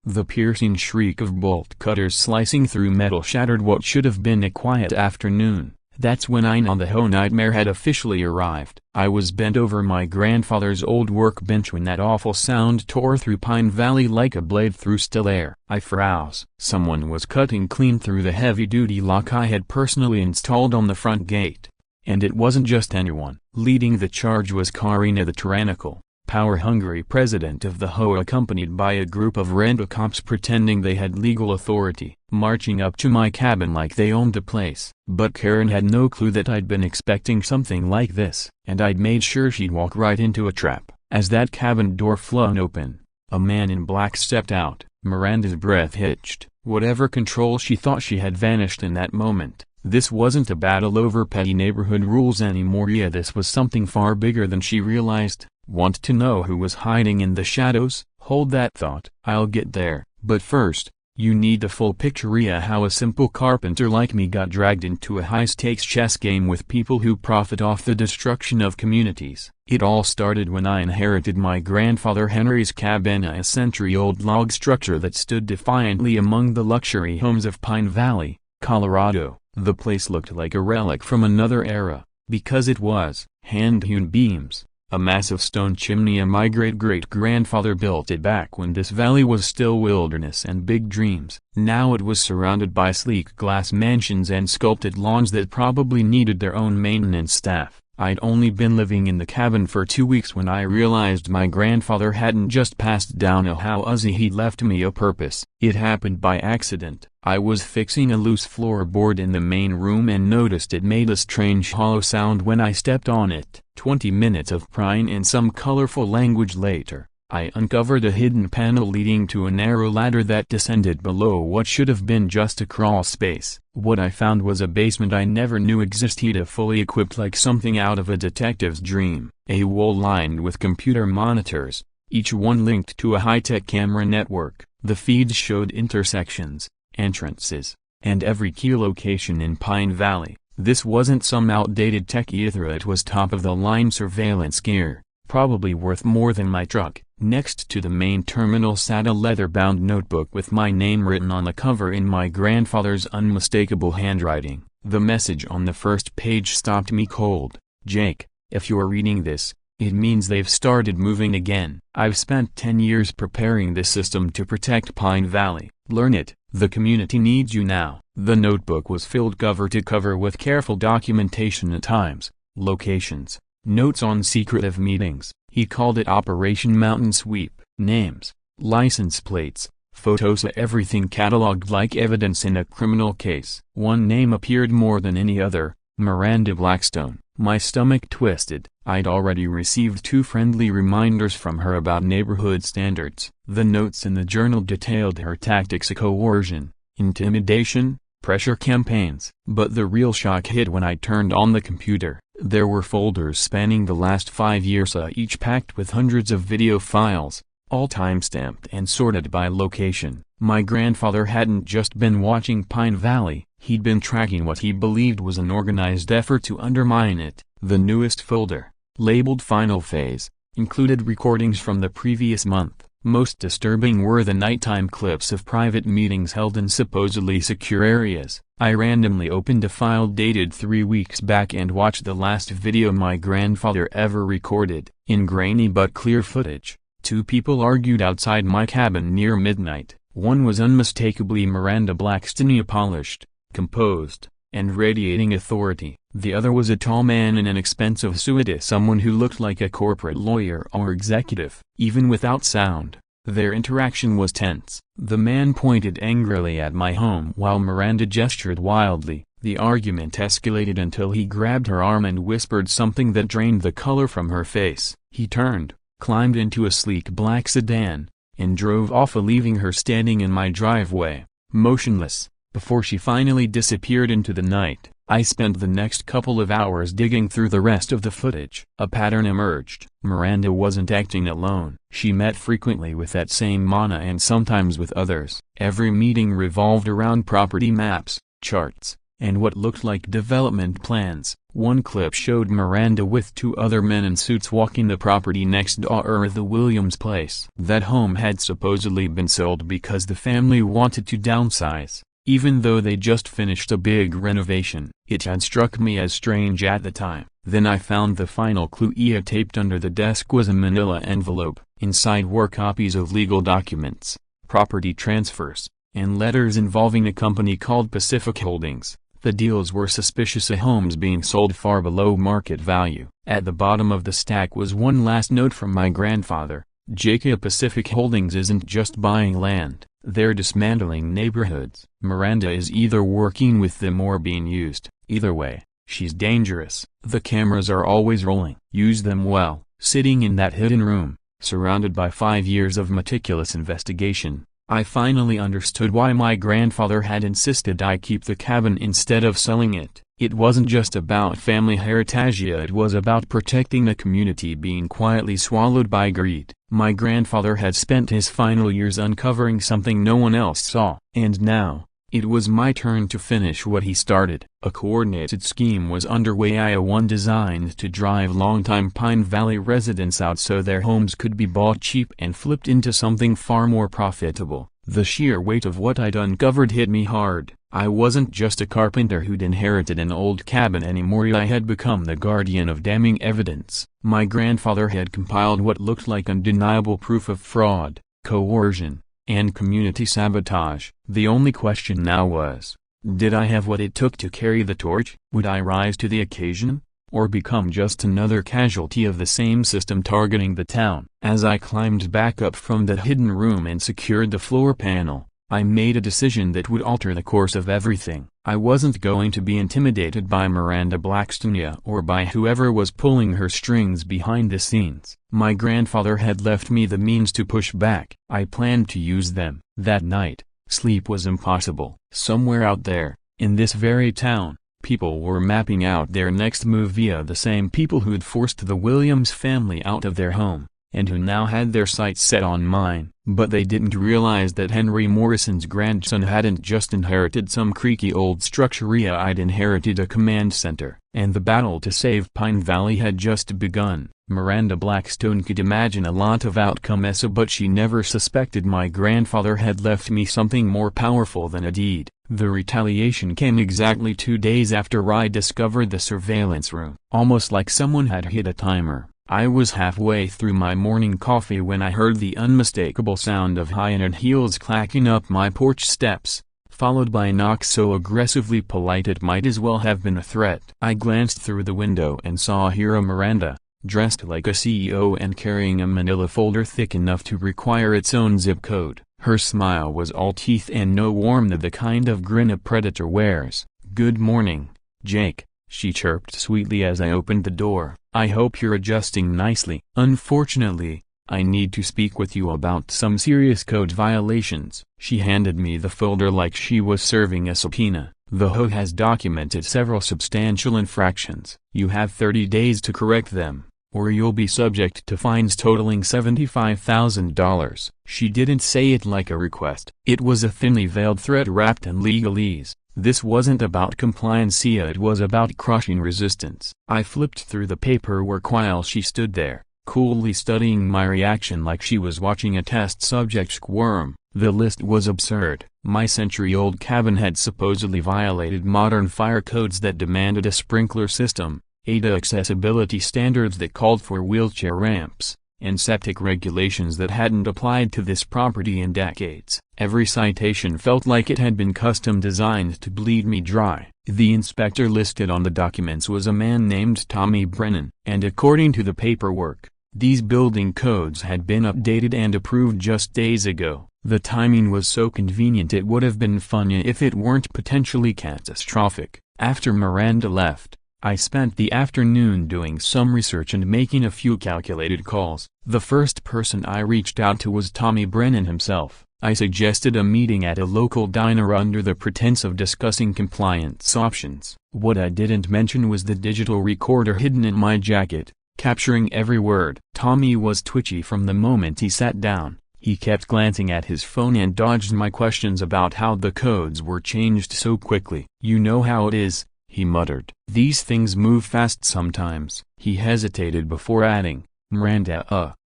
The piercing shriek of bolt cutters slicing through metal shattered what should have been a quiet afternoon. That's when I knew the whole nightmare had officially arrived. I was bent over my grandfather's old workbench when that awful sound tore through Pine Valley like a blade through still air. I froze. Someone was cutting clean through the heavy-duty lock I had personally installed on the front gate. And it wasn't just anyone. Leading the charge was Karina, the tyrannical, power-hungry president of the HOA, accompanied by a group of rent-a-cops pretending they had legal authority, marching up to my cabin like they owned the place. But Karen had no clue that I'd been expecting something like this, and I'd made sure she'd walk right into a trap. As that cabin door flung open, a man in black stepped out. Miranda's breath hitched. Whatever control she thought she had vanished in that moment. This wasn't a battle over petty neighborhood rules anymore. Yeah, this was something far bigger than she realized. Want to know who was hiding in the shadows? Hold that thought. I'll get there. But first, you need the full picture. Yeah, how a simple carpenter like me got dragged into a high-stakes chess game with people who profit off the destruction of communities. It all started when I inherited my grandfather Henry's cabana, a century-old log structure that stood defiantly among the luxury homes of Pine Valley, Colorado. The place looked like a relic from another era, because it was hand-hewn beams, a massive stone chimney. My great-great-grandfather built it back when this valley was still wilderness and big dreams. Now it was surrounded by sleek glass mansions and sculpted lawns that probably needed their own maintenance staff. I'd only been living in the cabin for 2 weeks when I realized my grandfather hadn't just passed down a house, he'd left me a purpose. It happened by accident. I was fixing a loose floorboard in the main room and noticed it made a strange hollow sound when I stepped on it. 20 minutes of prying in some colorful language later, I uncovered a hidden panel leading to a narrow ladder that descended below what should have been just a crawl space. What I found was a basement I never knew existed, fully equipped like something out of a detective's dream. A wall lined with computer monitors, each one linked to a high-tech camera network. The feeds showed intersections, entrances, and every key location in Pine Valley. This wasn't some outdated tech either, it was top-of-the-line surveillance gear, probably worth more than my truck. Next to the main terminal sat a leather-bound notebook with my name written on the cover in my grandfather's unmistakable handwriting. The message on the first page stopped me cold. Jake, if you're reading this, it means they've started moving again. I've spent 10 years preparing this system to protect Pine Valley. Learn it. The community needs you now. The notebook was filled cover to cover with careful documentation at times, locations, notes on secretive meetings. He called it Operation Mountain Sweep. Names, license plates, photos, everything cataloged like evidence in a criminal case. One name appeared more than any other, Miranda Blackstone. My stomach twisted. I'd already received 2 friendly reminders from her about neighborhood standards. The notes in the journal detailed her tactics of coercion, intimidation, pressure campaigns. But the real shock hit when I turned on the computer. There were folders spanning the last 5 years, each packed with hundreds of video files, all time-stamped and sorted by location. My grandfather hadn't just been watching Pine Valley, he'd been tracking what he believed was an organized effort to undermine it. The newest folder, labeled Final Phase, included recordings from the previous month. Most disturbing were the nighttime clips of private meetings held in supposedly secure areas. I randomly opened a file dated 3 weeks back and watched the last video my grandfather ever recorded. In grainy but clear footage, 2 people argued outside my cabin near midnight. One was unmistakably Miranda Blackstone, polished, composed, and radiating authority. The other was a tall man in an expensive suit, someone who looked like a corporate lawyer or executive. Even without sound, their interaction was tense. The man pointed angrily at my home while Miranda gestured wildly. The argument escalated until he grabbed her arm and whispered something that drained the color from her face. He turned, climbed into a sleek black sedan, and drove off, leaving her standing in my driveway, motionless. Before she finally disappeared into the night, I spent the next couple of hours digging through the rest of the footage. A pattern emerged. Miranda wasn't acting alone. She met frequently with that same Mana and sometimes with others. Every meeting revolved around property maps, charts, and what looked like development plans. One clip showed Miranda with two other men in suits walking the property next door, the Williams place. That home had supposedly been sold because the family wanted to downsize, even though they just finished a big renovation. It had struck me as strange at the time. Then I found the final clue. Taped under the desk was a manila envelope. Inside were copies of legal documents, property transfers, and letters involving a company called Pacific Holdings. The deals were suspicious, homes being sold far below market value. At the bottom of the stack was one last note from my grandfather: Jacob, Pacific Holdings isn't just buying land, they're dismantling neighborhoods. Miranda is either working with them or being used. Either way, she's dangerous. The cameras are always rolling. Use them well. Sitting in that hidden room, surrounded by 5 years of meticulous investigation, I finally understood why my grandfather had insisted I keep the cabin instead of selling it. It wasn't just about family heritage, it was about protecting a community being quietly swallowed by greed. My grandfather had spent his final years uncovering something no one else saw. And now, it was my turn to finish what he started. A coordinated scheme was underway, one designed to drive longtime Pine Valley residents out so their homes could be bought cheap and flipped into something far more profitable. The sheer weight of what I'd uncovered hit me hard. I wasn't just a carpenter who'd inherited an old cabin anymore. I had become the guardian of damning evidence. My grandfather had compiled what looked like undeniable proof of fraud, coercion, and community sabotage. The only question now was, did I have what it took to carry the torch? Would I rise to the occasion, or become just another casualty of the same system targeting the town? As I climbed back up from the hidden room and secured the floor panel, I made a decision that would alter the course of everything. I wasn't going to be intimidated by Miranda Blackstonia or by whoever was pulling her strings behind the scenes. My grandfather had left me the means to push back. I planned to use them. That night, sleep was impossible. Somewhere out there, in this very town, people were mapping out their next move via the same people who'd forced the Williams family out of their home, and who now had their sights set on mine. But they didn't realize that Henry Morrison's grandson hadn't just inherited some creaky old structure. I'd inherited a command center, and the battle to save Pine Valley had just begun. Miranda Blackstone could imagine a lot of outcomes, but she never suspected my grandfather had left me something more powerful than a deed. The retaliation came exactly 2 days after I discovered the surveillance room. Almost like someone had hit a timer, I was halfway through my morning coffee when I heard the unmistakable sound of high-end heels clacking up my porch steps, followed by a knock so aggressively polite it might as well have been a threat. I glanced through the window and saw Hira Miranda, dressed like a CEO and carrying a manila folder thick enough to require its own zip code. Her smile was all teeth and no warmth, the kind of grin a predator wears. "Good morning, Jake," she chirped sweetly as I opened the door. "I hope you're adjusting nicely." "Unfortunately, I need to speak with you about some serious code violations." She handed me the folder like she was serving a subpoena. "The HOA has documented several substantial infractions. You have 30 days to correct them, or you'll be subject to fines totaling $75,000. She didn't say it like a request. It was a thinly veiled threat wrapped in legalese. This wasn't about compliance, it was about crushing resistance. I flipped through the paperwork while she stood there, coolly studying my reaction like she was watching a test subject squirm. The list was absurd. My century-old cabin had supposedly violated modern fire codes that demanded a sprinkler system, ADA accessibility standards that called for wheelchair ramps, and septic regulations that hadn't applied to this property in decades. Every citation felt like it had been custom designed to bleed me dry. The inspector listed on the documents was a man named Tommy Brennan, and according to the paperwork, these building codes had been updated and approved just days ago. The timing was so convenient it would have been funny if it weren't potentially catastrophic. After Miranda left, I spent the afternoon doing some research and making a few calculated calls. The first person I reached out to was Tommy Brennan himself. I suggested a meeting at a local diner under the pretense of discussing compliance options. What I didn't mention was the digital recorder hidden in my jacket, capturing every word. Tommy was twitchy from the moment he sat down. He kept glancing at his phone and dodged my questions about how the codes were changed so quickly. "You know how it is," he muttered. "These things move fast sometimes." He hesitated before adding, "Miranda,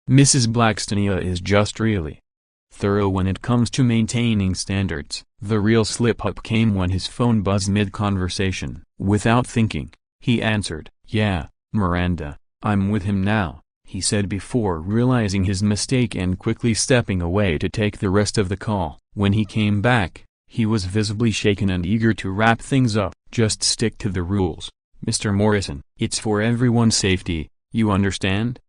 Mrs. Blackstonia is just really thorough when it comes to maintaining standards." The real slip-up came when his phone buzzed mid-conversation. Without thinking, he answered, "Yeah, Miranda, I'm with him now," he said before realizing his mistake and quickly stepping away to take the rest of the call. When he came back, he was visibly shaken and eager to wrap things up. "Just stick to the rules, Mr. Morrison. It's for everyone's safety, you understand?"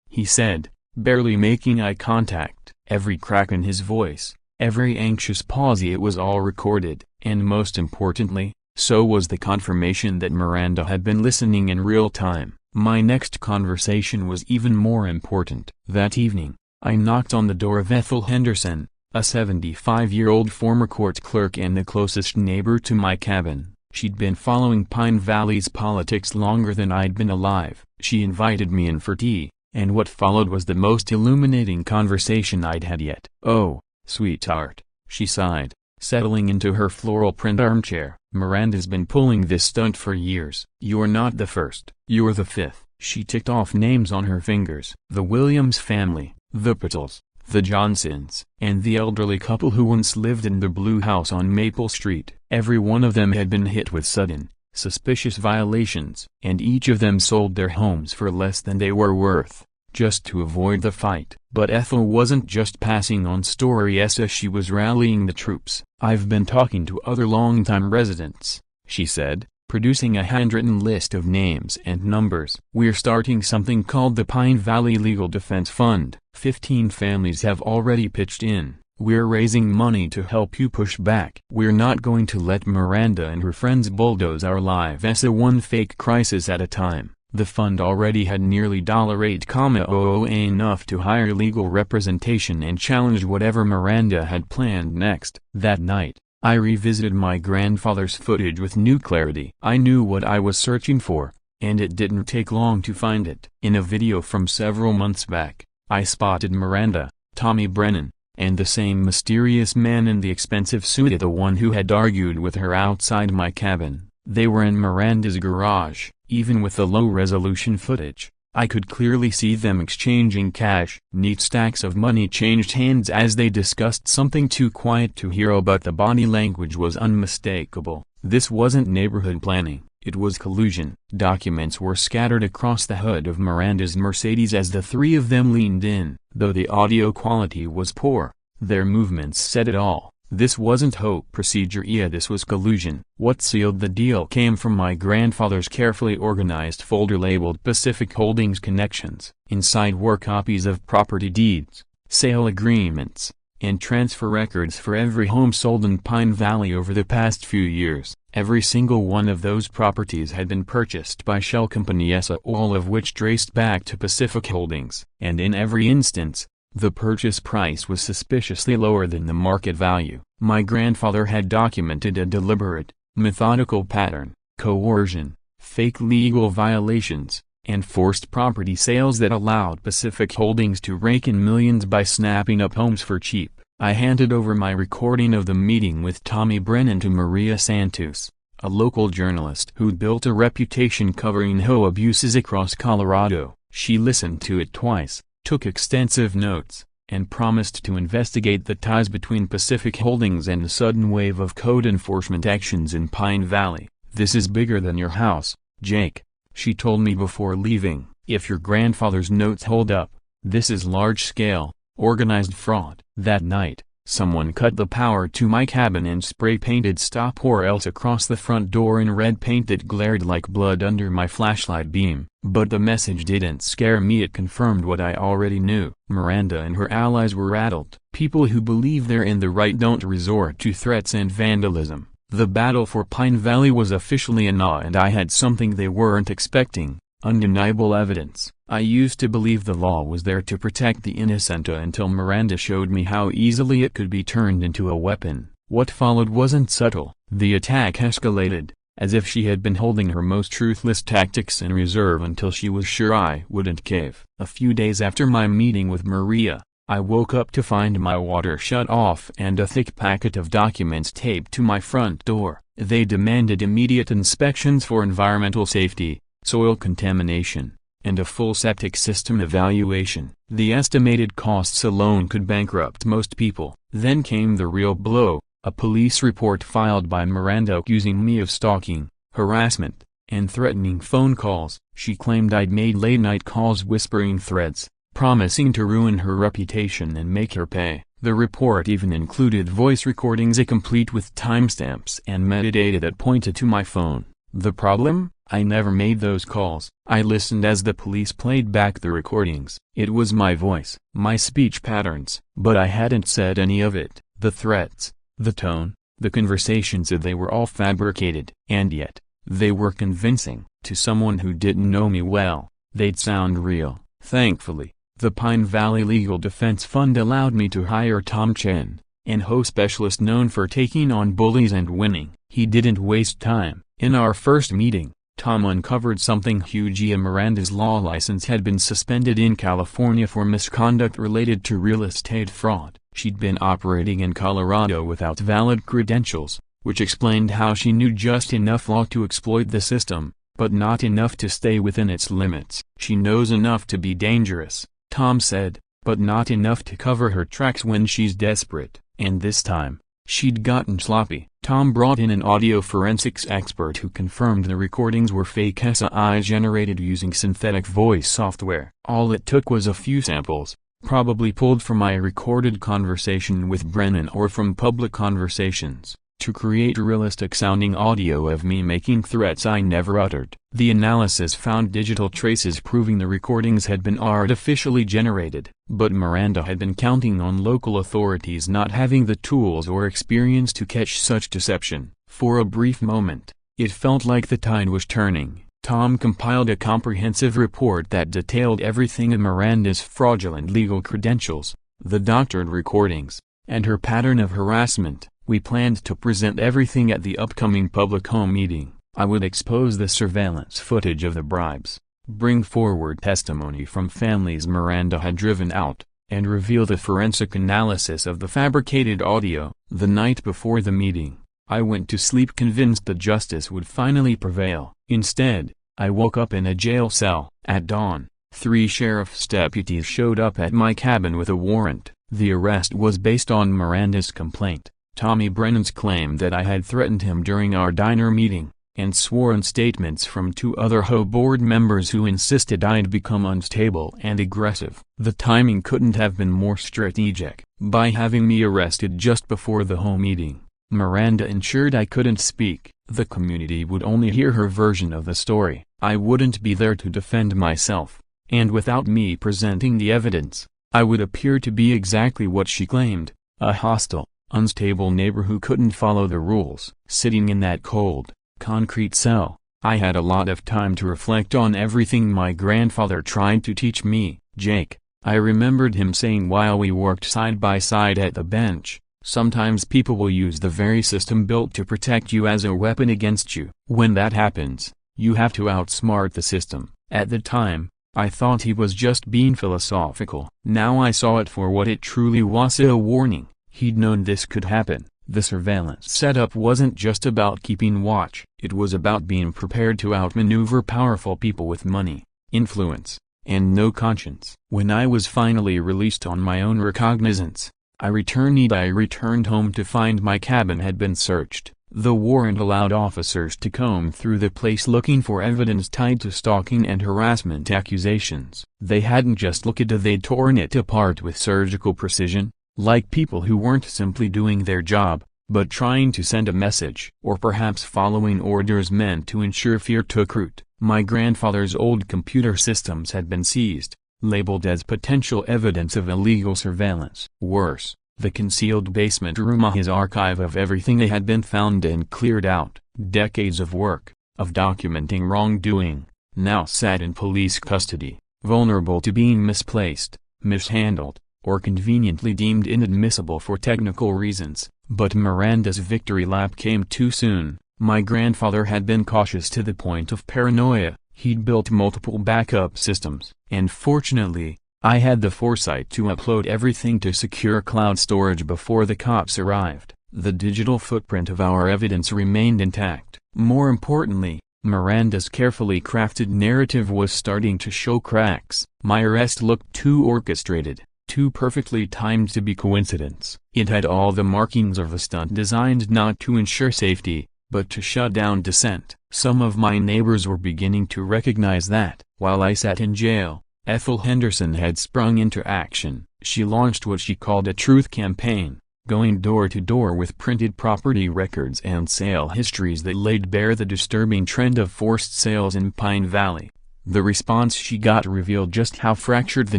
he said, barely making eye contact. Every crack in his voice, every anxious pause, it was all recorded, and most importantly, so was the confirmation that Miranda had been listening in real time. My next conversation was even more important. That evening, I knocked on the door of Ethel Henderson, a 75-year-old former court clerk and the closest neighbor to my cabin. She'd been following Pine Valley's politics longer than I'd been alive. She invited me in for tea, and what followed was the most illuminating conversation I'd had yet. "Oh, sweetheart," she sighed, settling into her floral print armchair. "Miranda's been pulling this stunt for years. You're not the first. You're the fifth." She ticked off names on her fingers. The Williams family, the Pattels, the Johnsons, and the elderly couple who once lived in the blue house on Maple Street. Every one of them had been hit with sudden, suspicious violations, and each of them sold their homes for less than they were worth, just to avoid the fight. But Ethel wasn't just passing on stories, she was rallying the troops. "I've been talking to other longtime residents," she said, producing a handwritten list of names and numbers. "We're starting something called the Pine Valley Legal Defense Fund. 15 families have already pitched in. We're raising money to help you push back. We're not going to let Miranda and her friends bulldoze our lives one fake crisis at a time." The fund already had nearly $8,000 enough to hire legal representation and challenge whatever Miranda had planned next. That night, I revisited my grandfather's footage with new clarity. I knew what I was searching for, and it didn't take long to find it. In a video from several months back, I spotted Miranda, Tommy Brennan, and the same mysterious man in the expensive suit, the one who had argued with her outside my cabin. They were in Miranda's garage. Even with the low-resolution footage, I could clearly see them exchanging cash. Neat stacks of money changed hands as they discussed something too quiet to hear, but the body language was unmistakable. This wasn't neighborhood planning, it was collusion. Documents were scattered across the hood of Miranda's Mercedes as the three of them leaned in. Though the audio quality was poor, their movements said it all. This wasn't HOA procedure, this was collusion. What sealed the deal came from my grandfather's carefully organized folder labeled Pacific Holdings Connections. Inside were copies of property deeds, sale agreements, and transfer records for every home sold in Pine Valley over the past few years. Every single one of those properties had been purchased by shell companies, all of which traced back to Pacific Holdings. And in every instance, the purchase price was suspiciously lower than the market value. My grandfather had documented a deliberate, methodical pattern: coercion, fake legal violations, and forced property sales that allowed Pacific Holdings to rake in millions by snapping up homes for cheap. I handed over my recording of the meeting with Tommy Brennan to Maria Santos, a local journalist who'd built a reputation covering HOA abuses across Colorado. She listened to it twice, took extensive notes, and promised to investigate the ties between Pacific Holdings and the sudden wave of code enforcement actions in Pine Valley. "This is bigger than your house, Jake," she told me before leaving. "If your grandfather's notes hold up, this is large-scale, organized fraud." That night, someone cut the power to my cabin and spray-painted "Stop or Else" across the front door in red paint that glared like blood under my flashlight beam. But the message didn't scare me, it confirmed what I already knew. Miranda and her allies were rattled. People who believe they're in the right don't resort to threats and vandalism. The battle for Pine Valley was officially on, and I had something they weren't expecting: undeniable evidence. I used to believe the law was there to protect the innocent until Miranda showed me how easily it could be turned into a weapon. What followed wasn't subtle. The attack escalated, as if she had been holding her most ruthless tactics in reserve until she was sure I wouldn't cave. A few days after my meeting with Maria, I woke up to find my water shut off and a thick packet of documents taped to my front door. They demanded immediate inspections for environmental safety, soil contamination, and a full septic system evaluation. The estimated costs alone could bankrupt most people. Then came the real blow, a police report filed by Miranda accusing me of stalking, harassment, and threatening phone calls. She claimed I'd made late-night calls whispering threats, promising to ruin her reputation and make her pay. The report even included voice recordings complete with timestamps and metadata that pointed to my phone. The problem? I never made those calls. I listened as the police played back the recordings. It was my voice, my speech patterns. But I hadn't said any of it. The threats, the tone, the conversations, they were all fabricated. And yet, they were convincing. To someone who didn't know me well, they'd sound real. Thankfully, the Pine Valley Legal Defense Fund allowed me to hire Tom Chen, an HOA specialist known for taking on bullies and winning. He didn't waste time. In our first meeting, Tom uncovered something huge. Miranda's law license had been suspended in California for misconduct related to real estate fraud. She'd been operating in Colorado without valid credentials, which explained how she knew just enough law to exploit the system, but not enough to stay within its limits. She knows enough to be dangerous, Tom said, but not enough to cover her tracks when she's desperate. And this time, she'd gotten sloppy. Tom brought in an audio forensics expert who confirmed the recordings were fake SI generated using synthetic voice software. All it took was a few samples, probably pulled from my recorded conversation with Brennan or from public conversations, to create realistic-sounding audio of me making threats I never uttered. The analysis found digital traces proving the recordings had been artificially generated, but Miranda had been counting on local authorities not having the tools or experience to catch such deception. For a brief moment, it felt like the tide was turning. Tom compiled a comprehensive report that detailed everything in Miranda's fraudulent legal credentials, the doctored recordings, and her pattern of harassment. We planned to present everything at the upcoming public home meeting. I would expose the surveillance footage of the bribes, bring forward testimony from families Miranda had driven out, and reveal the forensic analysis of the fabricated audio. The night before the meeting, I went to sleep convinced that justice would finally prevail. Instead, I woke up in a jail cell. At dawn, 3 sheriff's deputies showed up at my cabin with a warrant. The arrest was based on Miranda's complaint, Tommy Brennan's claim that I had threatened him during our diner meeting, and sworn statements from 2 other HOA board members who insisted I'd become unstable and aggressive. The timing couldn't have been more strategic. By having me arrested just before the HOA meeting, Miranda ensured I couldn't speak. The community would only hear her version of the story. I wouldn't be there to defend myself, and without me presenting the evidence, I would appear to be exactly what she claimed, a hostile, unstable neighbor who couldn't follow the rules. Sitting in that cold, concrete cell, I had a lot of time to reflect on everything my grandfather tried to teach me. Jake, I remembered him saying while we worked side by side at the bench, sometimes people will use the very system built to protect you as a weapon against you. When that happens, you have to outsmart the system. At the time, I thought he was just being philosophical. Now I saw it for what it truly was, a warning. He'd known this could happen. The surveillance setup wasn't just about keeping watch. It was about being prepared to outmaneuver powerful people with money, influence, and no conscience. When I was finally released on my own recognizance, I returned home to find my cabin had been searched. The warrant allowed officers to comb through the place looking for evidence tied to stalking and harassment accusations. They hadn't just looked at it, they'd torn it apart with surgical precision, like people who weren't simply doing their job, but trying to send a message, or perhaps following orders meant to ensure fear took root. My grandfather's old computer systems had been seized, labeled as potential evidence of illegal surveillance. Worse, the concealed basement room, his archive of everything they had been found and cleared out, decades of work, of documenting wrongdoing, now sat in police custody, vulnerable to being misplaced, mishandled, or conveniently deemed inadmissible for technical reasons. But Miranda's victory lap came too soon. My grandfather had been cautious to the point of paranoia. He'd built multiple backup systems. And fortunately, I had the foresight to upload everything to secure cloud storage before the cops arrived. The digital footprint of our evidence remained intact. More importantly, Miranda's carefully crafted narrative was starting to show cracks. My arrest looked too orchestrated, too perfectly timed to be coincidence. It had all the markings of a stunt designed not to ensure safety, but to shut down dissent. Some of my neighbors were beginning to recognize that. While I sat in jail, Ethel Henderson had sprung into action. She launched what she called a truth campaign, going door to door with printed property records and sale histories that laid bare the disturbing trend of forced sales in Pine Valley. The response she got revealed just how fractured the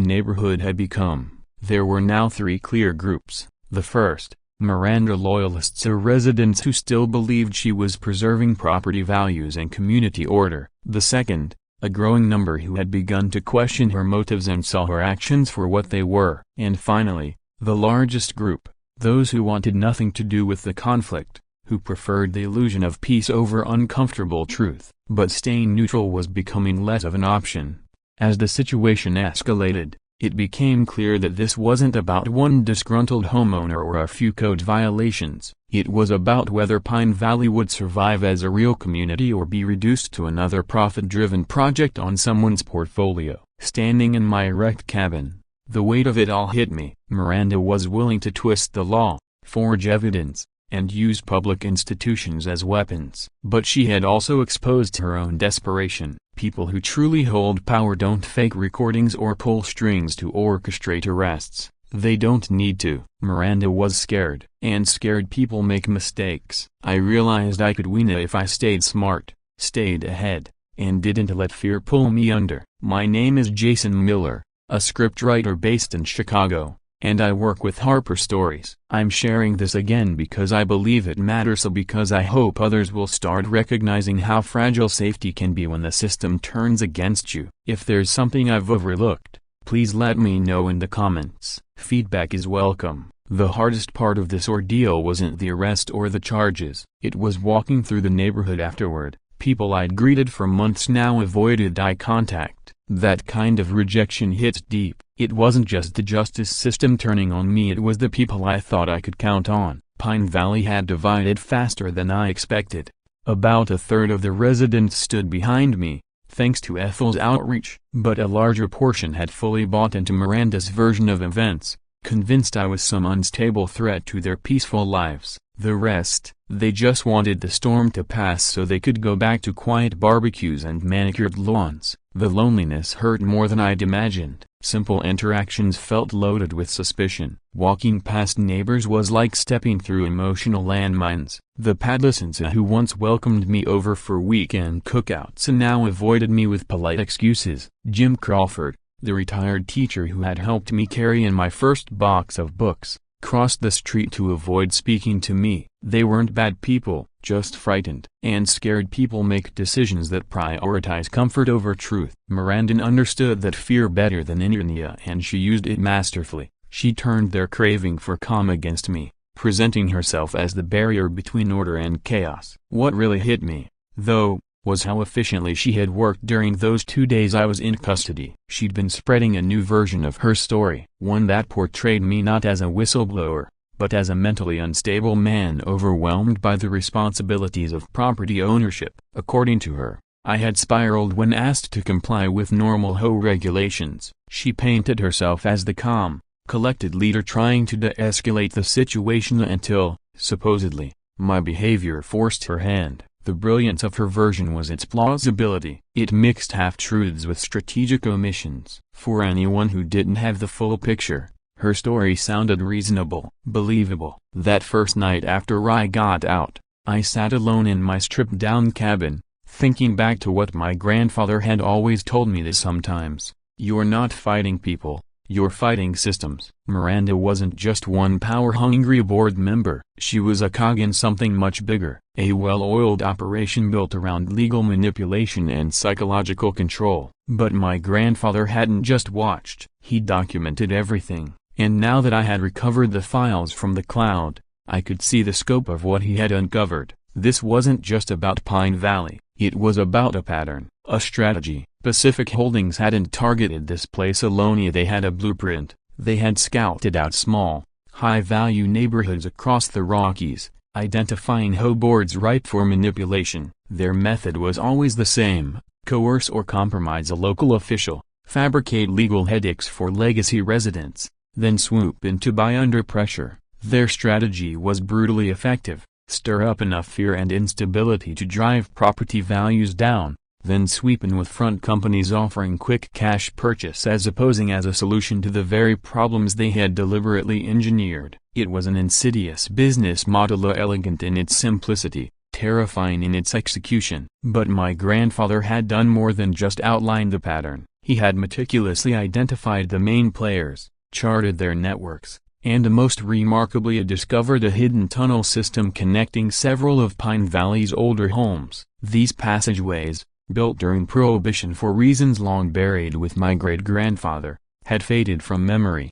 neighborhood had become. There were now three clear groups. The first, Miranda loyalists or residents who still believed she was preserving property values and community order. The second, a growing number who had begun to question her motives and saw her actions for what they were. And finally, the largest group, those who wanted nothing to do with the conflict, who preferred the illusion of peace over uncomfortable truth. But staying neutral was becoming less of an option. As the situation escalated, it became clear that this wasn't about one disgruntled homeowner or a few code violations. It was about whether Pine Valley would survive as a real community or be reduced to another profit-driven project on someone's portfolio. Standing in my erect cabin, the weight of it all hit me. Miranda was willing to twist the law, forge evidence, and use public institutions as weapons. But she had also exposed her own desperation. People who truly hold power don't fake recordings or pull strings to orchestrate arrests. They don't need to. Miranda was scared. And scared people make mistakes. I realized I could win if I stayed smart, stayed ahead, and didn't let fear pull me under. My name is Jason Miller, a scriptwriter based in Chicago, and I work with Harper Stories. I'm sharing this again because I believe it matters, so because I hope others will start recognizing how fragile safety can be when the system turns against you. If there's something I've overlooked, please let me know in the comments. Feedback is welcome. The hardest part of this ordeal wasn't the arrest or the charges. It was walking through the neighborhood afterward. People I'd greeted for months now avoided eye contact. That kind of rejection hits deep. It wasn't just the justice system turning on me, it was the people I thought I could count on. Pine Valley had divided faster than I expected. About a third of the residents stood behind me, thanks to Ethel's outreach. But a larger portion had fully bought into Miranda's version of events, convinced I was some unstable threat to their peaceful lives. The rest, they just wanted the storm to pass so they could go back to quiet barbecues and manicured lawns. The loneliness hurt more than I'd imagined. Simple interactions felt loaded with suspicion. Walking past neighbors was like stepping through emotional landmines. The Padlessons who once welcomed me over for weekend cookouts and now avoided me with polite excuses. Jim Crawford, the retired teacher who had helped me carry in my first box of books, crossed the street to avoid speaking to me. They weren't bad people, just frightened. And scared people make decisions that prioritize comfort over truth. Miranda understood that fear better than internia, and she used it masterfully. She turned their craving for calm against me, presenting herself as the barrier between order and chaos. What really hit me, though, was how efficiently she had worked during those 2 days I was in custody. She'd been spreading a new version of her story, one that portrayed me not as a whistleblower, but as a mentally unstable man overwhelmed by the responsibilities of property ownership. According to her, I had spiraled when asked to comply with normal HOA regulations. She painted herself as the calm, collected leader trying to de-escalate the situation until, supposedly, my behavior forced her hand. The brilliance of her version was its plausibility. It mixed half-truths with strategic omissions. For anyone who didn't have the full picture, her story sounded reasonable, believable. That first night after I got out, I sat alone in my stripped-down cabin, thinking back to what my grandfather had always told me that sometimes, you're not fighting people, you're fighting systems. Miranda wasn't just one power-hungry board member. She was a cog in something much bigger, a well-oiled operation built around legal manipulation and psychological control. But my grandfather hadn't just watched. He documented everything, and now that I had recovered the files from the cloud, I could see the scope of what he had uncovered. This wasn't just about Pine Valley. It was about a pattern, a strategy, Pacific Holdings hadn't targeted this place alone. They had a blueprint. They had scouted out small, high-value neighborhoods across the Rockies, identifying HOA boards ripe for manipulation. Their method was always the same: coerce or compromise a local official, fabricate legal headaches for legacy residents, then swoop in to buy under pressure. Their strategy was brutally effective: stir up enough fear and instability to drive property values down, then sweep in with front companies offering quick cash purchase as opposing as a solution to the very problems they had deliberately engineered. It was an insidious business model, elegant in its simplicity, terrifying in its execution. But my grandfather had done more than just outline the pattern. He had meticulously identified the main players, charted their networks, and most remarkably discovered a hidden tunnel system connecting several of Pine Valley's older homes. These passageways, built during Prohibition for reasons long buried with my great-grandfather, had faded from memory.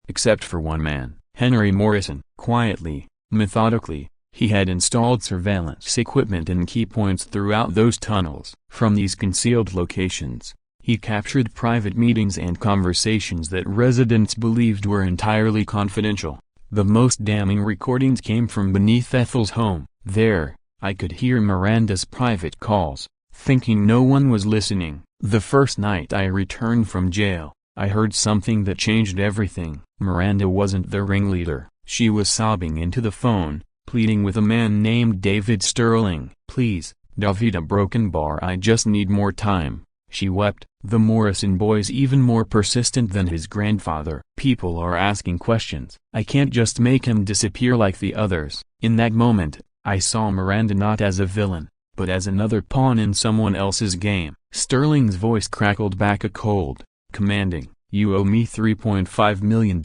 Except for one man, Henry Morrison. Quietly, methodically, he had installed surveillance equipment in key points throughout those tunnels. From these concealed locations, he captured private meetings and conversations that residents believed were entirely confidential. The most damning recordings came from beneath Ethel's home. There, I could hear Miranda's private calls, thinking no one was listening. The first night I returned from jail, I heard something that changed everything. Miranda wasn't the ringleader. She was sobbing into the phone, pleading with a man named David Sterling. "Please, David, a broken bar, I just need more time," she wept. The Morrison boy's even more persistent than his grandfather. "People are asking questions. I can't just make him disappear like the others." In that moment, I saw Miranda not as a villain, but as another pawn in someone else's game. Sterling's voice crackled back a cold, commanding, "You owe me $3.5 million,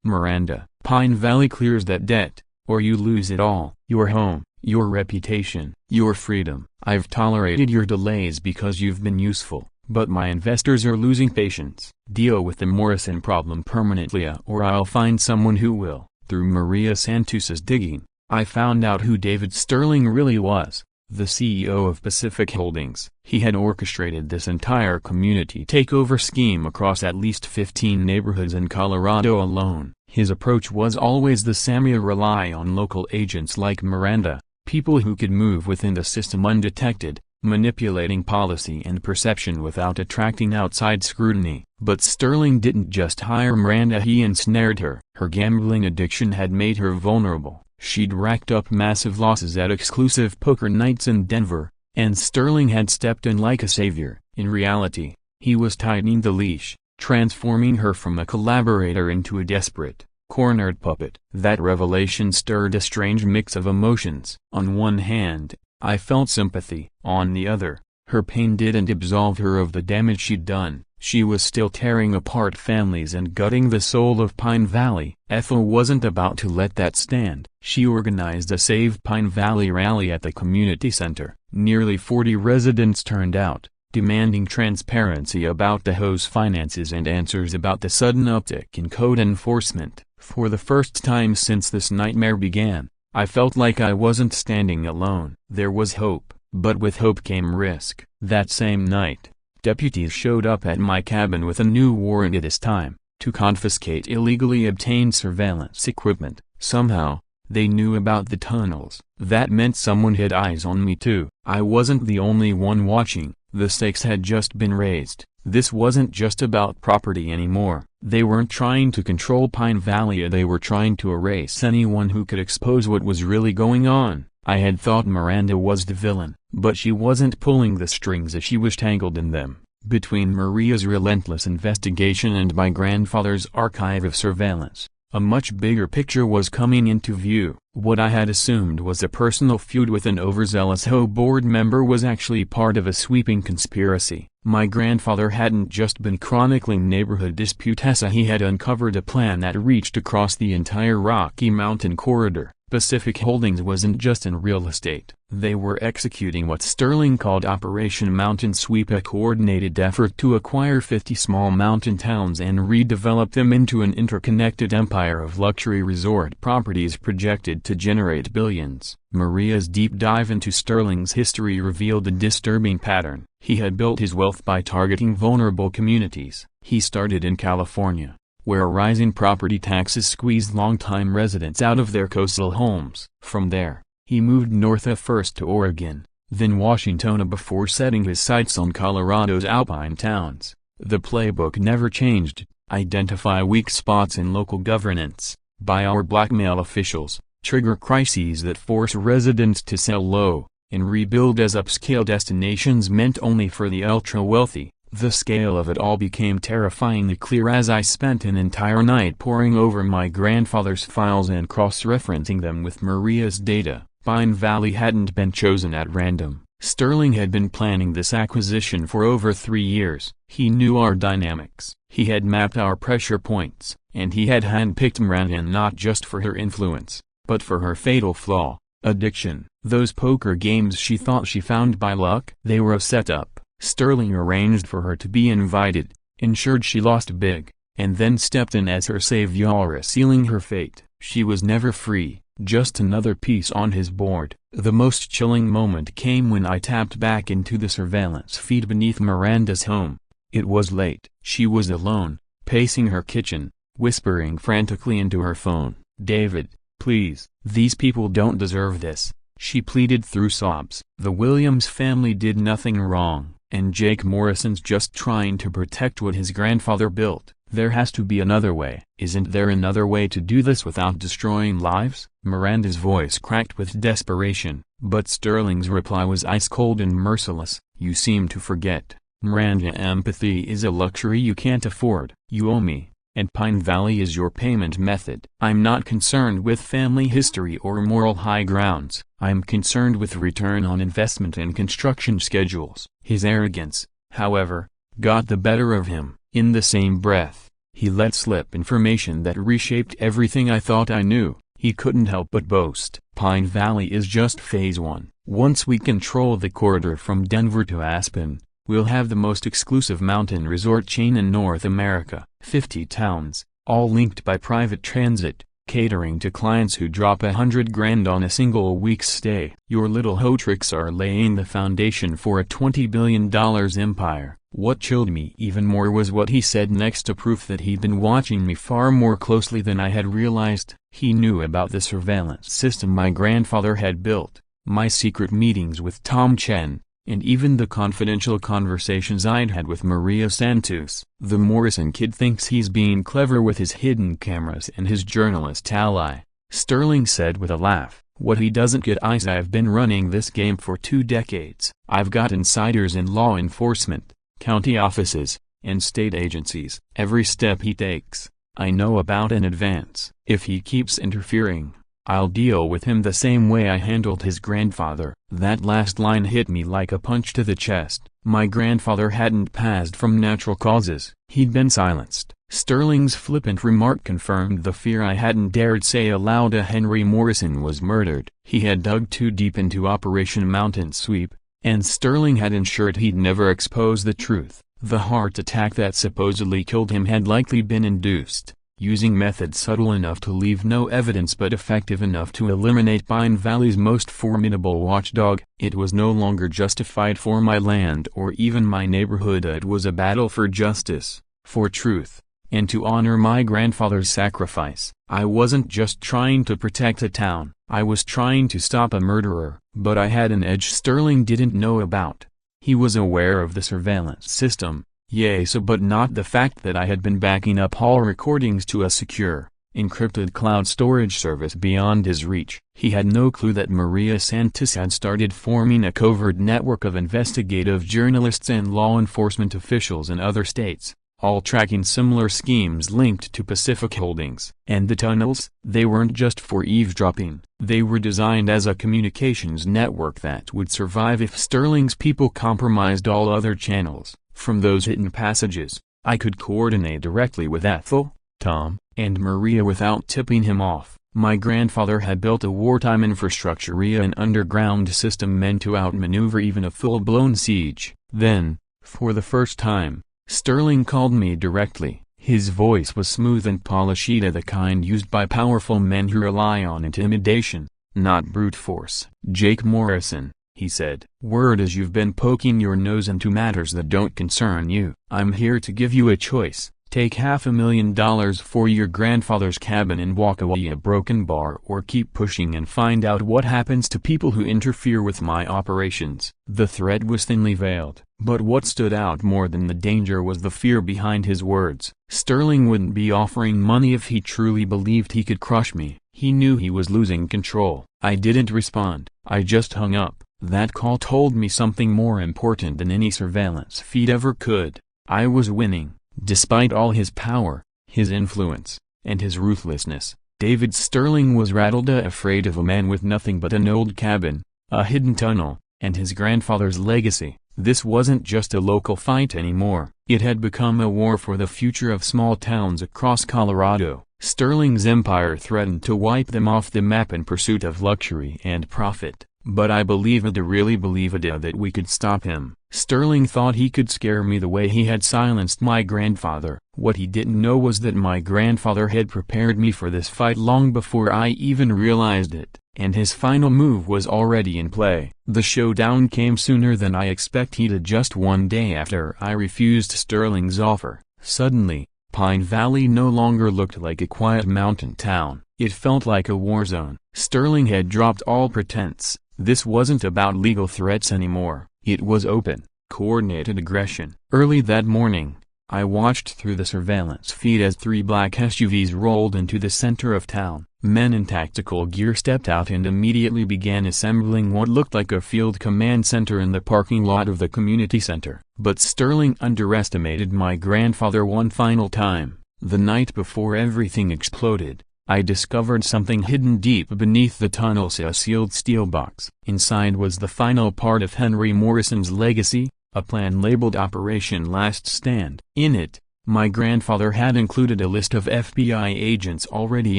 Miranda. Pine Valley clears that debt, or you lose it all. Your home, your reputation, your freedom. I've tolerated your delays because you've been useful, but my investors are losing patience. Deal with the Morrison problem permanently, or I'll find someone who will." Through Maria Santus's digging, I found out who David Sterling really was: the CEO of Pacific Holdings. He had orchestrated this entire community takeover scheme across at least 15 neighborhoods in Colorado alone. His approach was always the same: rely on local agents like Miranda, people who could move within the system undetected, manipulating policy and perception without attracting outside scrutiny. But Sterling didn't just hire Miranda, he ensnared her. Her gambling addiction had made her vulnerable. She'd racked up massive losses at exclusive poker nights in Denver, and Sterling had stepped in like a savior. In reality, he was tightening the leash, transforming her from a collaborator into a desperate, cornered puppet. That revelation stirred a strange mix of emotions. On one hand, I felt sympathy. On the other, her pain didn't absolve her of the damage she'd done. She was still tearing apart families and gutting the soul of Pine Valley. Ethel wasn't about to let that stand. She organized a Save Pine Valley rally at the community center. Nearly 40 residents turned out, demanding transparency about the HOA's finances and answers about the sudden uptick in code enforcement. For the first time since this nightmare began, I felt like I wasn't standing alone. There was hope, but with hope came risk. That same night, deputies showed up at my cabin with a new warrant, this time, to confiscate illegally obtained surveillance equipment. Somehow, they knew about the tunnels. That meant someone had eyes on me too. I wasn't the only one watching. The stakes had just been raised. This wasn't just about property anymore. They weren't trying to control Pine Valley, they were trying to erase anyone who could expose what was really going on. I had thought Miranda was the villain, but she wasn't pulling the strings as she was tangled in them. Between Maria's relentless investigation and my grandfather's archive of surveillance, a much bigger picture was coming into view. What I had assumed was a personal feud with an overzealous HOA board member was actually part of a sweeping conspiracy. My grandfather hadn't just been chronicling neighborhood disputes, he had uncovered a plan that reached across the entire Rocky Mountain corridor. Pacific Holdings wasn't just in real estate. They were executing what Sterling called Operation Mountain Sweep, a coordinated effort to acquire 50 small mountain towns and redevelop them into an interconnected empire of luxury resort properties projected to generate billions. Maria's deep dive into Sterling's history revealed a disturbing pattern. He had built his wealth by targeting vulnerable communities. He started in California, where rising property taxes squeezed longtime residents out of their coastal homes. From there, he moved north first to Oregon, then Washington before setting his sights on Colorado's alpine towns. The playbook never changed: identify weak spots in local governance, buy or blackmail officials, trigger crises that force residents to sell low, and rebuild as upscale destinations meant only for the ultra-wealthy. The scale of it all became terrifyingly clear as I spent an entire night poring over my grandfather's files and cross-referencing them with Maria's data. Pine Valley hadn't been chosen at random. Sterling had been planning this acquisition for over 3 years. He knew our dynamics. He had mapped our pressure points, and he had handpicked Miranda not just for her influence, but for her fatal flaw: addiction. Those poker games she thought she found by luck, they were a setup. Sterling arranged for her to be invited, ensured she lost big, and then stepped in as her savior, sealing her fate. She was never free, just another piece on his board. The most chilling moment came when I tapped back into the surveillance feed beneath Miranda's home. It was late. She was alone, pacing her kitchen, whispering frantically into her phone. "David, please, these people don't deserve this," she pleaded through sobs. "The Williams family did nothing wrong, and Jake Morrison's just trying to protect what his grandfather built. There has to be another way." "Isn't there another way to do this without destroying lives?" Miranda's voice cracked with desperation, but Sterling's reply was ice-cold and merciless. "You seem to forget, Miranda, empathy is a luxury you can't afford. You owe me, and Pine Valley is your payment method." "I'm not concerned with family history or moral high grounds. I'm concerned with return on investment and construction schedules." His arrogance, however, got the better of him. In the same breath, he let slip information that reshaped everything I thought I knew. He couldn't help but boast. "Pine Valley is just phase 1. Once we control the corridor from Denver to Aspen, we'll have the most exclusive mountain resort chain in North America. 50 towns, all linked by private transit, catering to clients who drop $100,000 on a single week's stay. Your little hoe tricks are laying the foundation for a $20 billion empire." What chilled me even more was what he said next, to proof that he'd been watching me far more closely than I had realized. He knew about the surveillance system my grandfather had built, my secret meetings with Tom Chen, and even the confidential conversations I'd had with Maria Santos. "The Morrison kid thinks he's being clever with his hidden cameras and his journalist ally," Sterling said with a laugh. "What he doesn't get is I've been running this game for 2 decades. I've got insiders in law enforcement, county offices, and state agencies. Every step he takes, I know about in advance. If he keeps interfering, I'll deal with him the same way I handled his grandfather." That last line hit me like a punch to the chest. My grandfather hadn't passed from natural causes. He'd been silenced. Sterling's flippant remark confirmed the fear I hadn't dared say aloud: Henry Morrison was murdered. He had dug too deep into Operation Mountain Sweep, and Sterling had ensured he'd never expose the truth. The heart attack that supposedly killed him had likely been induced, using methods subtle enough to leave no evidence but effective enough to eliminate Pine Valley's most formidable watchdog. It was no longer just a fight for my land or even my neighborhood. It was a battle for justice, for truth, and to honor my grandfather's sacrifice. I wasn't just trying to protect a town, I was trying to stop a murderer. But I had an edge Sterling didn't know about. He was aware of the surveillance system, yes, but not the fact that I had been backing up all recordings to a secure, encrypted cloud storage service beyond his reach. He had no clue that Maria Santos had started forming a covert network of investigative journalists and law enforcement officials in other states, all tracking similar schemes linked to Pacific Holdings. And the tunnels? They weren't just for eavesdropping. They were designed as a communications network that would survive if Sterling's people compromised all other channels. From those hidden passages, I could coordinate directly with Ethel, Tom, and Maria without tipping him off. My grandfather had built a wartime infrastructure via an underground system meant to outmaneuver even a full-blown siege. Then, for the first time, Sterling called me directly. His voice was smooth and polished, the kind used by powerful men who rely on intimidation, not brute force. "Jake Morrison," he said. "Word is you've been poking your nose into matters that don't concern you. I'm here to give you a choice. Take $500,000 for your grandfather's cabin and walk away a broken bar, or keep pushing and find out what happens to people who interfere with my operations." The threat was thinly veiled, but what stood out more than the danger was the fear behind his words. Sterling wouldn't be offering money if he truly believed he could crush me. He knew he was losing control. I didn't respond. I just hung up. That call told me something more important than any surveillance feed ever could. I was winning. Despite all his power, his influence, and his ruthlessness, David Sterling was rattled, afraid of a man with nothing but an old cabin, a hidden tunnel, and his grandfather's legacy. This wasn't just a local fight anymore. It had become a war for the future of small towns across Colorado. Sterling's empire threatened to wipe them off the map in pursuit of luxury and profit. But I really believed that we could stop him. Sterling thought he could scare me the way he had silenced my grandfather. What he didn't know was that my grandfather had prepared me for this fight long before I even realized it, and his final move was already in play. The showdown came sooner than I expected. Just one day after I refused Sterling's offer, suddenly, Pine Valley no longer looked like a quiet mountain town. It felt like a war zone. Sterling had dropped all pretense. This wasn't about legal threats anymore. It was open, coordinated aggression. Early that morning, I watched through the surveillance feed as 3 black SUVs rolled into the center of town. Men in tactical gear stepped out and immediately began assembling what looked like a field command center in the parking lot of the community center. But Sterling underestimated my grandfather one final time. The night before everything exploded, I discovered something hidden deep beneath the tunnels, a sealed steel box. Inside was the final part of Henry Morrison's legacy, a plan labeled Operation Last Stand. In it, my grandfather had included a list of FBI agents already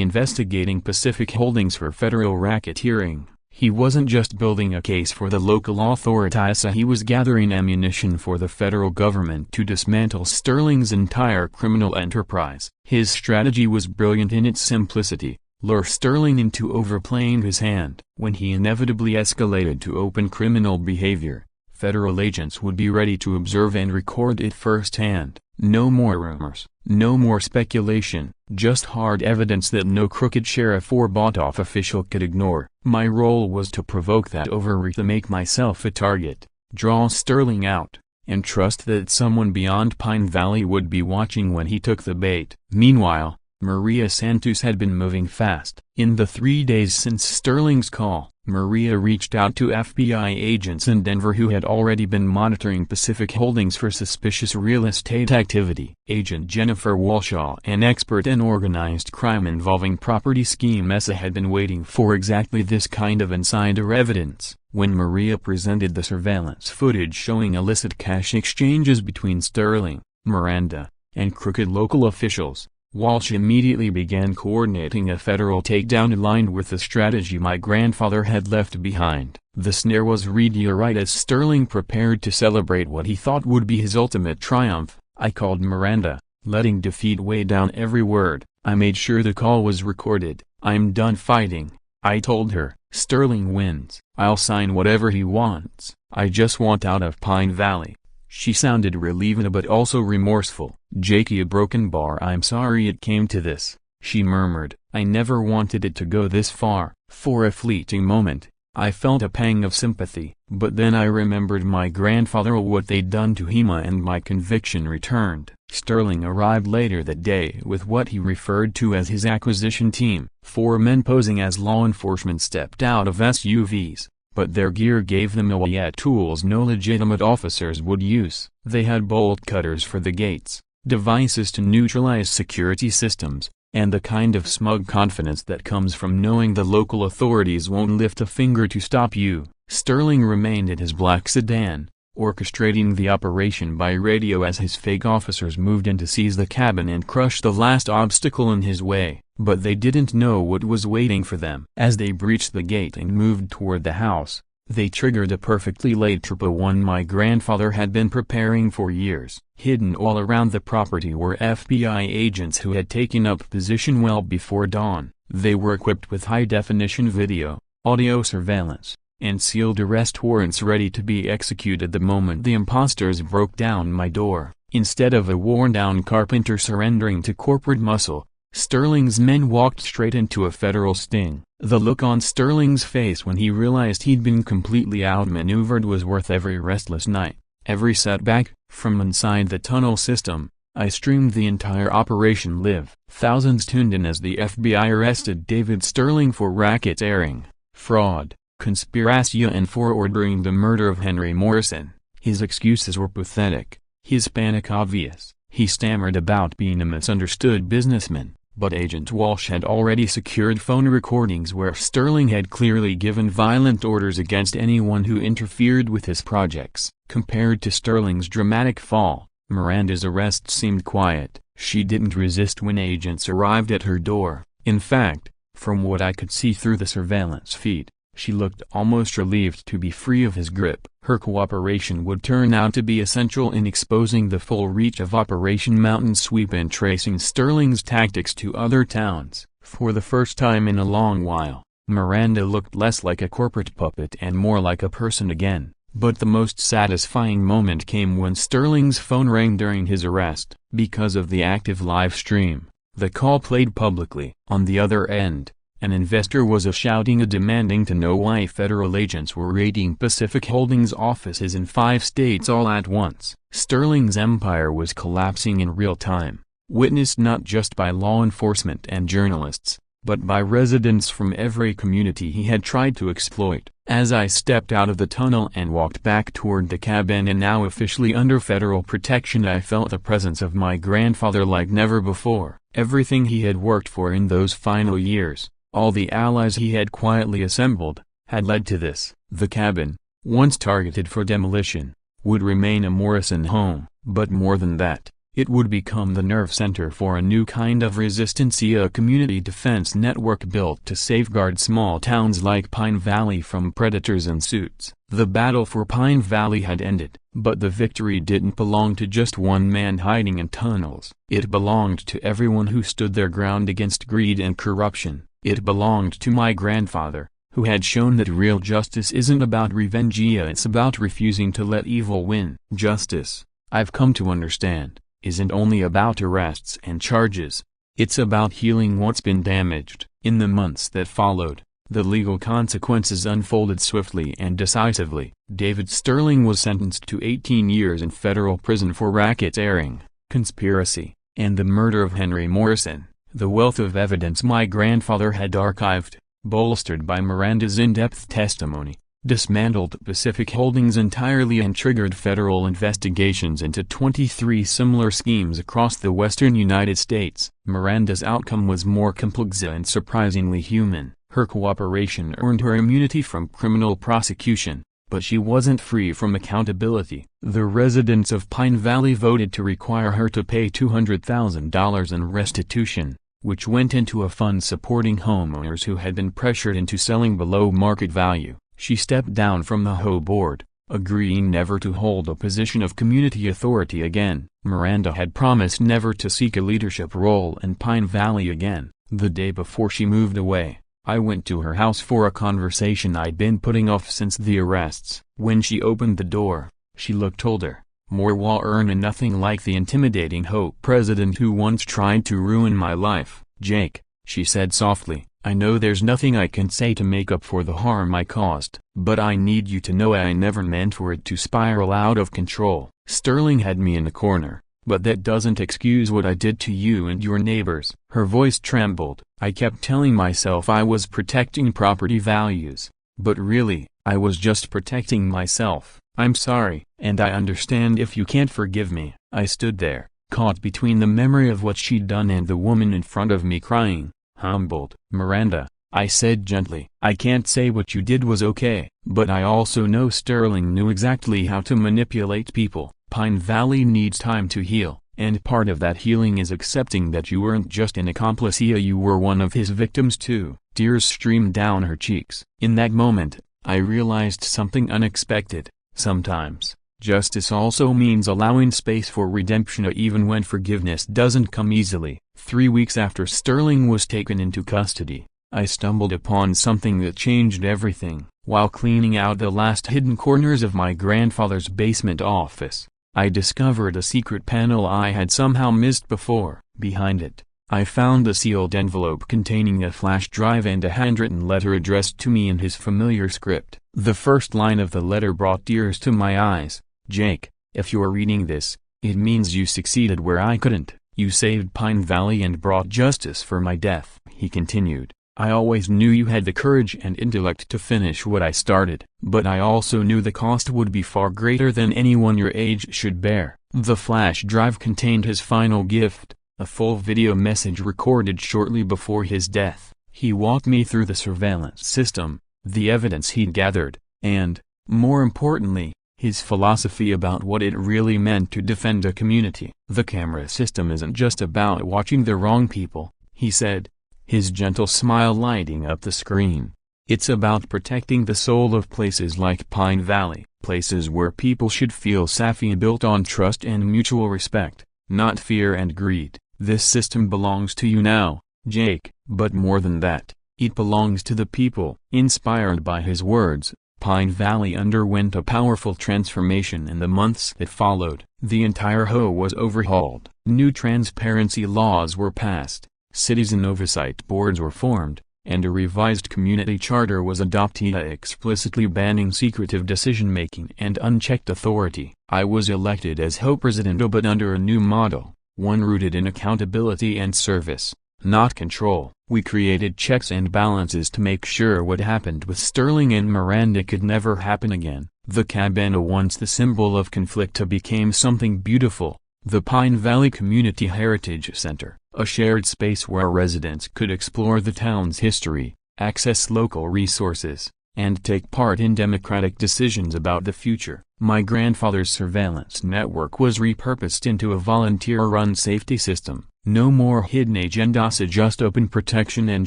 investigating Pacific Holdings for federal racketeering. He wasn't just building a case for the local authorities, he was gathering ammunition for the federal government to dismantle Sterling's entire criminal enterprise. His strategy was brilliant in its simplicity: lure Sterling into overplaying his hand. When he inevitably escalated to open criminal behavior, federal agents would be ready to observe and record it firsthand. No more rumors, no more speculation, just hard evidence that no crooked sheriff or bought-off official could ignore. My role was to provoke that overreach, to make myself a target, draw Sterling out, and trust that someone beyond Pine Valley would be watching when he took the bait. Meanwhile, Maria Santos had been moving fast. In the 3 days since Sterling's call, Maria reached out to FBI agents in Denver who had already been monitoring Pacific Holdings for suspicious real estate activity. Agent Jennifer Walshaw, an expert in organized crime involving property schemes, had been waiting for exactly this kind of insider evidence. When Maria presented the surveillance footage showing illicit cash exchanges between Sterling, Miranda, and crooked local officials, Walsh immediately began coordinating a federal takedown aligned with the strategy my grandfather had left behind. The snare was ready right as Sterling prepared to celebrate what he thought would be his ultimate triumph. I called Miranda, letting defeat weigh down every word. I made sure the call was recorded. "I'm done fighting," I told her. "Sterling wins. I'll sign whatever he wants. I just want out of Pine Valley." She sounded relieved but also remorseful. "Jakey, a broken bar. I'm sorry it came to this," she murmured. "I never wanted it to go this far." For a fleeting moment, I felt a pang of sympathy, but then I remembered my grandfather, what they'd done to him, and my conviction returned. Sterling arrived later that day with what he referred to as his acquisition team. 4 men posing as law enforcement stepped out of SUVs. But their gear gave them away tools no legitimate officers would use. They had bolt cutters for the gates, devices to neutralize security systems, and the kind of smug confidence that comes from knowing the local authorities won't lift a finger to stop you. Sterling remained in his black sedan, orchestrating the operation by radio as his fake officers moved in to seize the cabin and crush the last obstacle in his way. But they didn't know what was waiting for them. As they breached the gate and moved toward the house, they triggered a perfectly laid trap, one my grandfather had been preparing for years. Hidden all around the property were FBI agents who had taken up position well before dawn. They were equipped with high-definition video, audio surveillance, and sealed arrest warrants ready to be executed the moment the imposters broke down my door. Instead of a worn-down carpenter surrendering to corporate muscle, Sterling's men walked straight into a federal sting. The look on Sterling's face when he realized he'd been completely outmaneuvered was worth every restless night, every setback. From inside the tunnel system, I streamed the entire operation live. Thousands tuned in as the FBI arrested David Sterling for racketeering, fraud, conspiracy, and for ordering the murder of Henry Morrison. His excuses were pathetic, his panic obvious. He stammered about being a misunderstood businessman, but Agent Walsh had already secured phone recordings where Sterling had clearly given violent orders against anyone who interfered with his projects. Compared to Sterling's dramatic fall, Miranda's arrest seemed quiet. She didn't resist when agents arrived at her door. In fact, from what I could see through the surveillance feed, she looked almost relieved to be free of his grip. Her cooperation would turn out to be essential in exposing the full reach of Operation Mountain Sweep and tracing Sterling's tactics to other towns. For the first time in a long while, Miranda looked less like a corporate puppet and more like a person again. But the most satisfying moment came when Sterling's phone rang during his arrest. Because of the active live stream, the call played publicly. On the other end, an investor was shouting demanding to know why federal agents were raiding Pacific Holdings offices in 5 states all at once. Sterling's empire was collapsing in real time, witnessed not just by law enforcement and journalists, but by residents from every community he had tried to exploit. As I stepped out of the tunnel and walked back toward the cabin and now officially under federal protection, I felt the presence of my grandfather like never before. Everything he had worked for in those final years, all the allies he had quietly assembled, had led to this. The cabin, once targeted for demolition, would remain a Morrison home, but more than that, it would become the nerve center for a new kind of resistance, a community defense network built to safeguard small towns like Pine Valley from predators and suits. The battle for Pine Valley had ended, but the victory didn't belong to just one man hiding in tunnels. It belonged to everyone who stood their ground against greed and corruption. It belonged to my grandfather, who had shown that real justice isn't about revenge, it's about refusing to let evil win. Justice, I've come to understand, isn't only about arrests and charges. It's about healing what's been damaged. In the months that followed, the legal consequences unfolded swiftly and decisively. David Sterling was sentenced to 18 years in federal prison for racketeering, conspiracy, and the murder of Henry Morrison. The wealth of evidence my grandfather had archived, bolstered by Miranda's in-depth testimony, dismantled Pacific Holdings entirely and triggered federal investigations into 23 similar schemes across the western United States. Miranda's outcome was more complex and surprisingly human. Her cooperation earned her immunity from criminal prosecution, but she wasn't free from accountability. The residents of Pine Valley voted to require her to pay $200,000 in restitution, which went into a fund supporting homeowners who had been pressured into selling below market value. She stepped down from the HOA board, agreeing never to hold a position of community authority again. Miranda had promised never to seek a leadership role in Pine Valley again. The day before she moved away, I went to her house for a conversation I'd been putting off since the arrests. When she opened the door, she looked older, more worn, and nothing like the intimidating HOA president who once tried to ruin my life. "Jake," she said softly, "I know there's nothing I can say to make up for the harm I caused, but I need you to know I never meant for it to spiral out of control. Sterling had me in a corner, but that doesn't excuse what I did to you and your neighbors." Her voice trembled. I kept telling myself I was protecting property values, but really, I was just protecting myself. "I'm sorry, and I understand if you can't forgive me." I stood there, caught between the memory of what she'd done and the woman in front of me crying, humbled. "Miranda, I said gently. I can't say what you did was okay, but I also know Sterling knew exactly how to manipulate people. Pine Valley needs time to heal, and part of that healing is accepting that you weren't just an accomplice, you were one of his victims too. Tears streamed down her cheeks. In that moment, I realized something unexpected. Sometimes, justice also means allowing space for redemption even when forgiveness doesn't come easily. 3 weeks after Sterling was taken into custody, I stumbled upon something that changed everything. While cleaning out the last hidden corners of my grandfather's basement office, I discovered a secret panel I had somehow missed before. Behind it, I found a sealed envelope containing a flash drive and a handwritten letter addressed to me in his familiar script. The first line of the letter brought tears to my eyes. "Jake, if you're reading this, it means you succeeded where I couldn't. You saved Pine Valley and brought justice for my death," he continued. "I always knew you had the courage and intellect to finish what I started, but I also knew the cost would be far greater than anyone your age should bear." The flash drive contained his final gift, a full video message recorded shortly before his death. He walked me through the surveillance system, the evidence he'd gathered, and, more importantly, his philosophy about what it really meant to defend a community. "The camera system isn't just about watching the wrong people," he said, his gentle smile lighting up the screen. "It's about protecting the soul of places like Pine Valley, places where people should feel safe and built on trust and mutual respect, not fear and greed. This system belongs to you now, Jake, but more than that, it belongs to the people." Inspired by his words, Pine Valley underwent a powerful transformation in the months that followed. The entire HOA was overhauled. New transparency laws were passed, citizen oversight boards were formed, and a revised community charter was adopted explicitly banning secretive decision-making and unchecked authority. I was elected as HOA president, but under a new model, one rooted in accountability and service, not control. We created checks and balances to make sure what happened with Sterling and Miranda could never happen again. The cabana, once the symbol of conflict, became something beautiful. The Pine Valley Community Heritage Center, a shared space where residents could explore the town's history, access local resources, and take part in democratic decisions about the future. My grandfather's surveillance network was repurposed into a volunteer-run safety system. No more hidden agendas, just open protection and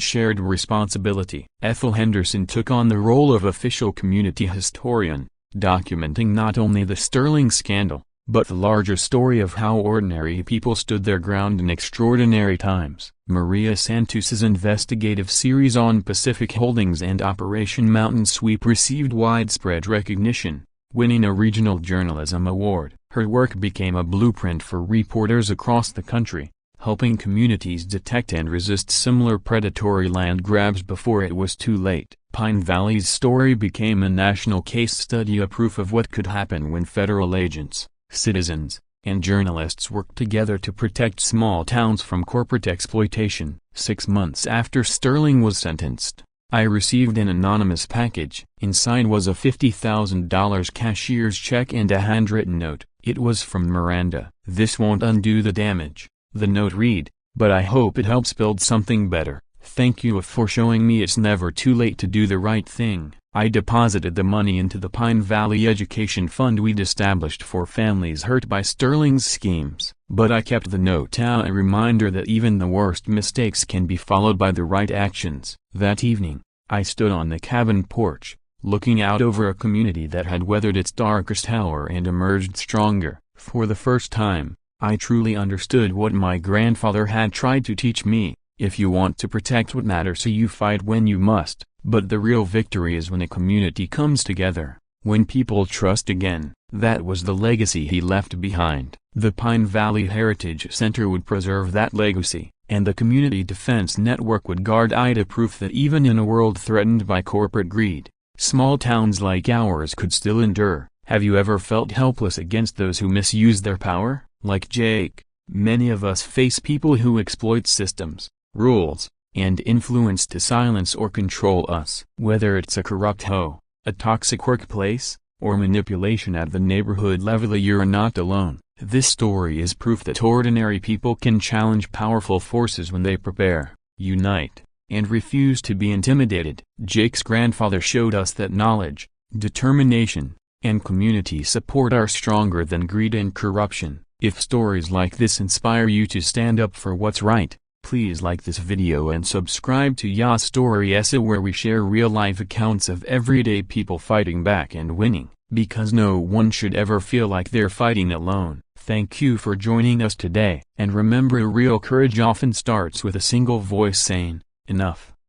shared responsibility. Ethel Henderson took on the role of official community historian, documenting not only the Sterling scandal, but the larger story of how ordinary people stood their ground in extraordinary times. Maria Santos's investigative series on Pacific Holdings and Operation Mountain Sweep received widespread recognition, winning a regional journalism award. Her work became a blueprint for reporters across the country, helping communities detect and resist similar predatory land grabs before it was too late. Pine Valley's story became a national case study, a proof of what could happen when federal agents, citizens, and journalists worked together to protect small towns from corporate exploitation. 6 months after Sterling was sentenced, I received an anonymous package. Inside was a $50,000 cashier's check and a handwritten note. It was from Miranda. "This won't undo the damage," the note read, "but I hope it helps build something better. Thank you for showing me it's never too late to do the right thing." I deposited the money into the Pine Valley Education Fund we'd established for families hurt by Sterling's schemes. But I kept the note, a reminder that even the worst mistakes can be followed by the right actions. That evening, I stood on the cabin porch, looking out over a community that had weathered its darkest hour and emerged stronger. For the first time, I truly understood what my grandfather had tried to teach me. If you want to protect what matters, you fight when you must. But the real victory is when a community comes together, when people trust again. That was the legacy he left behind. The Pine Valley Heritage Center would preserve that legacy, and the Community Defense Network would guard it, proof that even in a world threatened by corporate greed, small towns like ours could still endure. Have you ever felt helpless against those who misuse their power? Like Jake, many of us face people who exploit systems, rules, and influence to silence or control us. Whether it's a corrupt HOA, a toxic workplace, or manipulation at the neighborhood level, you're not alone. This story is proof that ordinary people can challenge powerful forces when they prepare, unite, and refuse to be intimidated. Jake's grandfather showed us that knowledge, determination, and community support are stronger than greed and corruption. If stories like this inspire you to stand up for what's right, please like this video and subscribe to Ya Story SA, where we share real-life accounts of everyday people fighting back and winning, because no one should ever feel like they're fighting alone. Thank you for joining us today, and remember, real courage often starts with a single voice saying, "Enough."